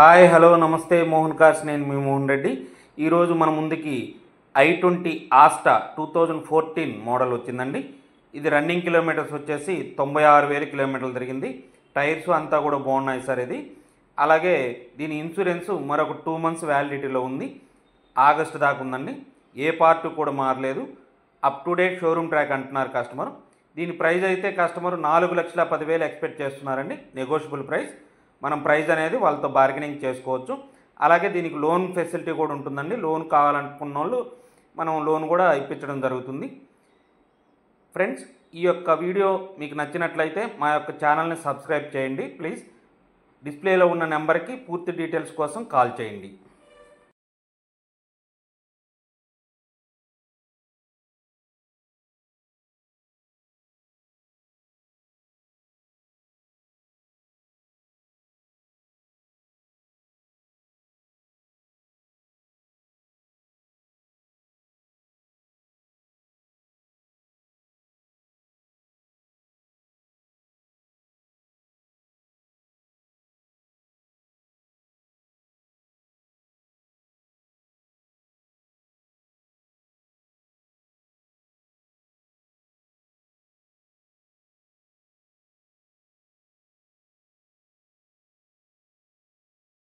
Hi hello నమస్తే Mohan cars నేను మీ మోహన్ రెడ్డి. ఈరోజు మన ముందుకి i20 ఆస్టా 2014 మోడల్ వచ్చిందండి. ఇది రన్నింగ్ కిలోమీటర్స్ వచ్చేసి 96,000 కిలోమీటర్లు తిరిగింది. టైర్స్ అంతా కూడా బాగున్నాయి సార్. ఇది అలాగే దీని ఇన్సూరెన్స్ మరొక 2 మంత్స్ వ్యాలిడిటీలో ఉంది. ఆగస్టు దాకా ఉందండి. ఏ పార్ట్ కూడా మారలేదు. Up to date showroom track అంటున్నారు కస్టమర్. దీని ప్రైస్ అయితే కస్టమర్ 4,10,000 ఎక్స్పెక్ట్ చేస్తున్నారండి. Negotiable price. మనం ప్రైస్ అనేది వాళ్ళతో బార్గెనింగ్ చేసుకోవచ్చు. అలాగే దీనికి లోన్ ఫెసిలిటీ కూడా ఉంటుందండి. లోన్ కావాలనుకున్న వాళ్ళు మనం లోన్ కూడా ఇప్పించడం జరుగుతుంది. ఫ్రెండ్స్, ఈ యొక్క వీడియో మీకు నచ్చినట్లయితే మా యొక్క ఛానల్ని సబ్స్క్రైబ్ చేయండి ప్లీజ్. డిస్ప్లేలో ఉన్న నెంబర్కి పూర్తి డీటెయిల్స్ కోసం కాల్ చేయండి.